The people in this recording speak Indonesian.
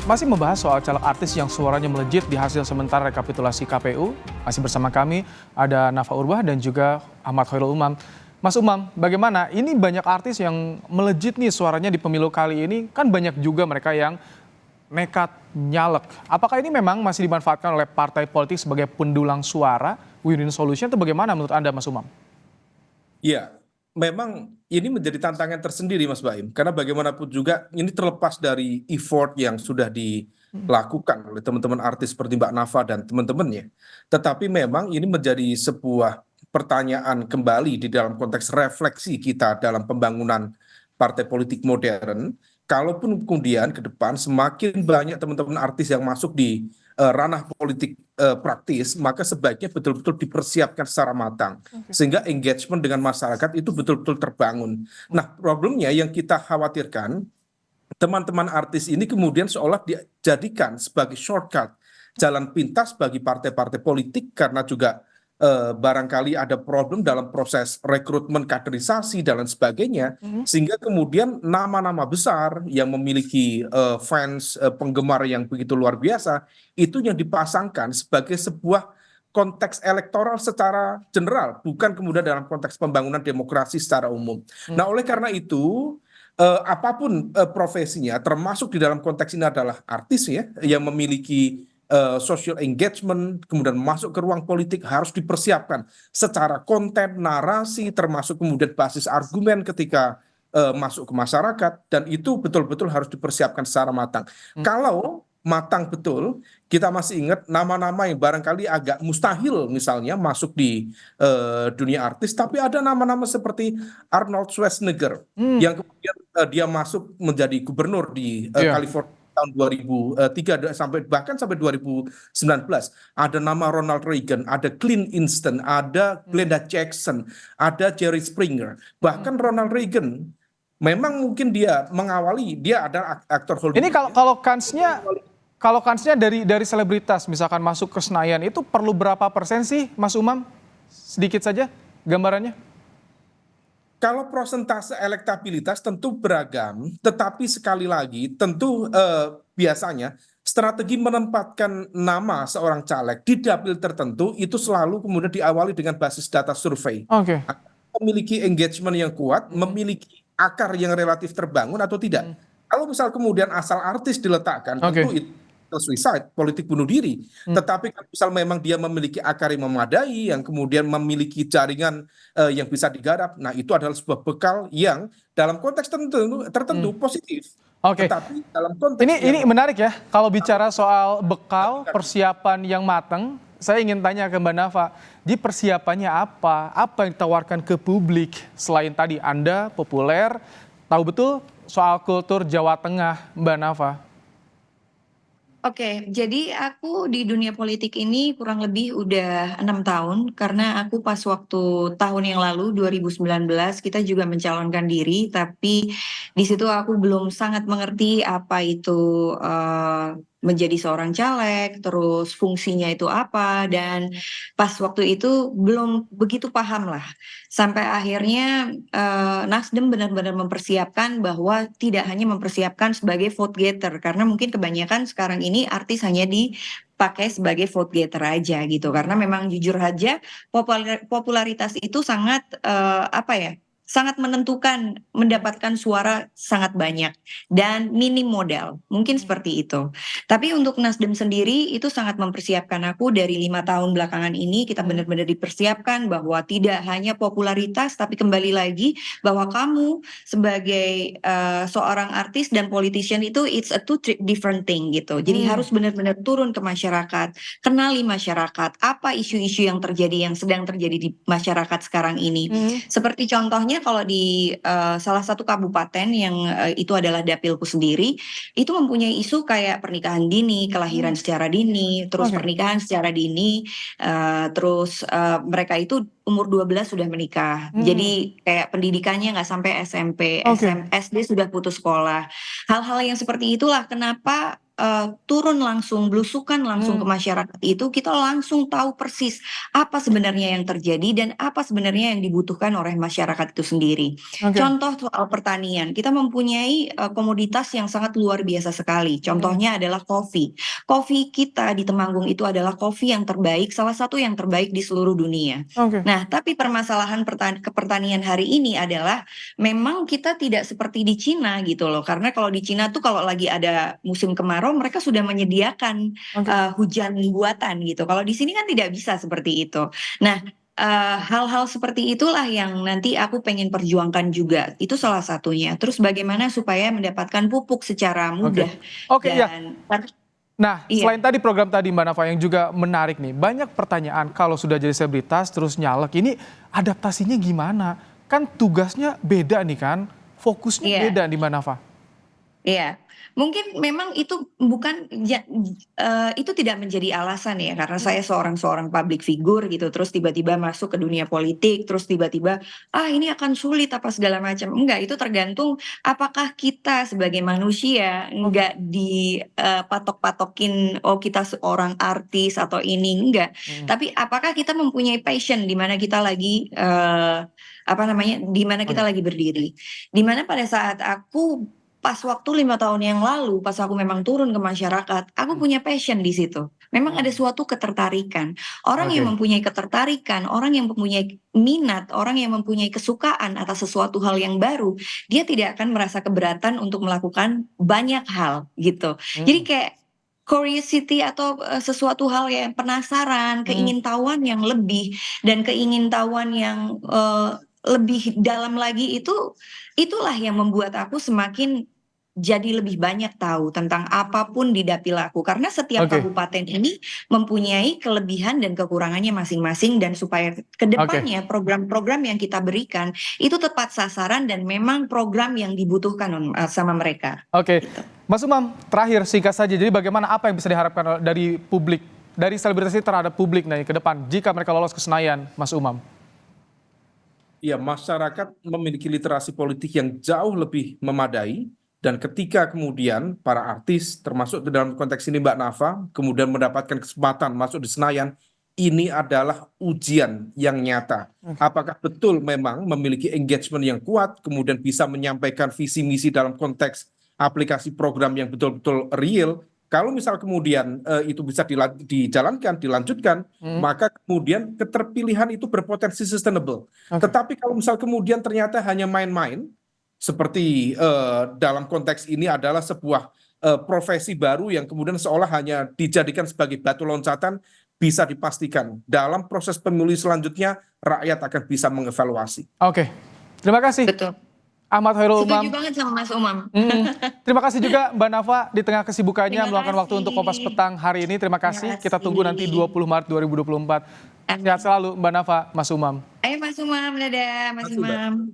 Masih membahas soal caleg artis yang suaranya melejit di hasil sementara rekapitulasi KPU. Masih bersama kami ada Nafa Urbah dan juga Ahmad Khairul Umam. Mas Umam, bagaimana? Ini banyak artis yang melejit nih suaranya di pemilu kali ini. Kan banyak juga mereka yang nekat nyalek. Apakah ini memang masih dimanfaatkan oleh partai politik sebagai pendulang suara, win-win solution, atau bagaimana menurut Anda, Mas Umam? Iya, memang ini menjadi tantangan tersendiri Mas Baim. Karena bagaimanapun juga ini terlepas dari effort yang sudah dilakukan oleh teman-teman artis seperti Mbak Nafa dan teman-temannya. Tetapi memang ini menjadi sebuah pertanyaan kembali di dalam konteks refleksi kita dalam pembangunan partai politik modern. Kalaupun kemudian ke depan semakin banyak teman-teman artis yang masuk di ranah politik praktis, maka sebaiknya betul-betul dipersiapkan secara matang sehingga engagement dengan masyarakat itu betul-betul terbangun. Nah, problemnya yang kita khawatirkan, teman-teman artis ini kemudian seolah dijadikan sebagai shortcut, jalan pintas bagi partai-partai politik karena juga barangkali ada problem dalam proses rekrutmen kaderisasi dan lain sebagainya, sehingga kemudian nama-nama besar yang memiliki fans, penggemar yang begitu luar biasa, itu yang dipasangkan sebagai sebuah konteks elektoral secara general, bukan kemudian dalam konteks pembangunan demokrasi secara umum. Nah, oleh karena itu, apapun profesinya, termasuk di dalam konteks ini adalah artis ya, yang memiliki social engagement, kemudian masuk ke ruang politik harus dipersiapkan secara konten, narasi, termasuk kemudian basis argumen ketika masuk ke masyarakat, dan itu betul-betul harus dipersiapkan secara matang. Kalau matang betul, kita masih ingat nama-nama yang barangkali agak mustahil misalnya masuk di dunia artis, tapi ada nama-nama seperti Arnold Schwarzenegger yang kemudian dia masuk menjadi gubernur di Iya. California tahun 2003 sampai bahkan sampai 2019. Ada nama Ronald Reagan, ada Clint Eastwood, ada Glenda Jackson, ada Jerry Springer. Bahkan Ronald Reagan memang mungkin dia mengawali, dia ada aktor Ini Hollywood. kalau kansnya dari selebritas misalkan masuk ke Senayan itu perlu berapa persen sih, Mas Umam? Sedikit saja gambarannya. Kalau prosentase elektabilitas tentu beragam, tetapi sekali lagi tentu biasanya strategi menempatkan nama seorang caleg di dapil tertentu itu selalu kemudian diawali dengan basis data survei. Oke. Memiliki engagement yang kuat, memiliki akar yang relatif terbangun atau tidak. Kalau misal kemudian asal artis diletakkan, tentu Oke. itu suicide, politik bunuh diri. Tetapi kalau misal memang dia memiliki akar yang memadai, yang kemudian memiliki jaringan yang bisa digarap, nah itu adalah sebuah bekal yang dalam konteks tertentu positif. Oke. Tetapi dalam konteks Ini yang menarik ya, kalau bicara soal bekal, persiapan yang matang, saya ingin tanya ke Mbak Nafa, di persiapannya apa? Apa yang ditawarkan ke publik selain tadi Anda populer, tahu betul soal kultur Jawa Tengah, Mbak Nafa? Oke, jadi aku di dunia politik ini kurang lebih udah 6 tahun karena aku pas waktu tahun yang lalu 2019 kita juga mencalonkan diri, tapi di situ aku belum sangat mengerti apa itu menjadi seorang caleg, terus fungsinya itu apa, dan pas waktu itu belum begitu paham lah. Sampai akhirnya Nasdem benar-benar mempersiapkan bahwa tidak hanya mempersiapkan sebagai vote getter, karena mungkin kebanyakan sekarang ini artis hanya dipakai sebagai vote getter aja gitu, karena memang jujur aja popularitas itu sangat apa ya, sangat menentukan mendapatkan suara sangat banyak dan minim modal, mungkin seperti itu. Tapi untuk Nasdem sendiri itu sangat mempersiapkan aku dari 5 tahun belakangan ini, kita benar-benar dipersiapkan bahwa tidak hanya popularitas, tapi kembali lagi bahwa kamu sebagai seorang artis dan politician itu it's a two different thing gitu. Jadi harus benar-benar turun ke masyarakat, kenali masyarakat, apa isu-isu yang terjadi, yang sedang terjadi di masyarakat sekarang ini. Seperti contohnya kalau di salah satu kabupaten yang itu adalah dapilku sendiri, itu mempunyai isu kayak pernikahan dini, kelahiran secara dini, terus Oke. pernikahan secara dini, terus mereka itu umur 12 sudah menikah. Jadi kayak pendidikannya nggak sampai SMP, Oke. SD sudah putus sekolah. Hal-hal yang seperti itulah kenapa turun langsung, belusukan langsung ke masyarakat itu, kita langsung tahu persis apa sebenarnya yang terjadi dan apa sebenarnya yang dibutuhkan oleh masyarakat itu sendiri. Oke. Contoh soal pertanian, kita mempunyai komoditas yang sangat luar biasa sekali. Contohnya adalah kopi. Kopi kita di Temanggung itu adalah kopi yang terbaik, salah satu yang terbaik di seluruh dunia. Oke. Nah, tapi permasalahan kepertanian hari ini adalah memang kita tidak seperti di Cina gitu loh. Karena kalau di Cina tuh kalau lagi ada musim kemarau, mereka sudah menyediakan Oke. hujan buatan gitu. Kalau di sini kan tidak bisa seperti itu. Nah, hal-hal seperti itulah yang nanti aku pengen perjuangkan juga. Itu salah satunya. Terus bagaimana supaya mendapatkan pupuk secara mudah. Oke, iya. Dan Nah, iya. selain tadi program tadi Mbak Nafa yang juga menarik nih, banyak pertanyaan kalau sudah jadi selebritas terus nyalek, ini adaptasinya gimana? Kan tugasnya beda nih kan, fokusnya Iya. beda nih Mbak Nafa. Iya, mungkin memang itu bukan itu tidak menjadi alasan ya, karena saya seorang public figure gitu, terus tiba-tiba masuk ke dunia politik, terus tiba-tiba, ini akan sulit apa segala macam. Enggak, itu tergantung apakah kita sebagai manusia enggak dipatok-patokin, oh kita seorang artis atau ini, enggak. Tapi apakah kita mempunyai passion di mana kita lagi di mana kita lagi berdiri. Di mana pada saat aku pas waktu 5 tahun yang lalu, pas aku memang turun ke masyarakat, aku punya passion di situ. Memang ada suatu ketertarikan. Orang yang mempunyai ketertarikan, orang yang mempunyai minat, orang yang mempunyai kesukaan atas sesuatu hal yang baru, dia tidak akan merasa keberatan untuk melakukan banyak hal gitu. Jadi kayak curiosity atau sesuatu hal yang penasaran, keingintahuan yang lebih dan keingintahuan yang lebih dalam lagi itulah yang membuat aku semakin jadi lebih banyak tahu tentang apapun di dapil aku. Karena setiap kabupaten ini mempunyai kelebihan dan kekurangannya masing-masing, dan supaya kedepannya program-program yang kita berikan itu tepat sasaran dan memang program yang dibutuhkan sama mereka. Oke, Mas Umam, terakhir singkat saja, jadi bagaimana apa yang bisa diharapkan dari publik, dari selebritas ini terhadap publik nih ke depan jika mereka lolos ke Senayan, Mas Umam? Ya, masyarakat memiliki literasi politik yang jauh lebih memadai, dan ketika kemudian para artis, termasuk dalam konteks ini Mbak Nafa, kemudian mendapatkan kesempatan masuk di Senayan, ini adalah ujian yang nyata. Apakah betul memang memiliki engagement yang kuat, kemudian bisa menyampaikan visi misi dalam konteks aplikasi program yang betul-betul real. Kalau misal kemudian itu bisa dijalankan, dilanjutkan, maka kemudian keterpilihan itu berpotensi sustainable. Tetapi kalau misal kemudian ternyata hanya main-main, seperti dalam konteks ini adalah sebuah profesi baru yang kemudian seolah hanya dijadikan sebagai batu loncatan, bisa dipastikan dalam proses pemilu selanjutnya rakyat akan bisa mengevaluasi. Oke, terima kasih. Betul. Ahmad Khairul Umam. Setuju banget sama Mas Umam. Terima kasih juga Mbak Nafa di tengah kesibukannya meluangkan waktu untuk Kompas Petang hari ini. Terima kasih. Kita tunggu nanti 20 Maret 2024. Sehat selalu Mbak Nafa, Mas Umam. Ayo Mas Umam, dadah Mas Umam.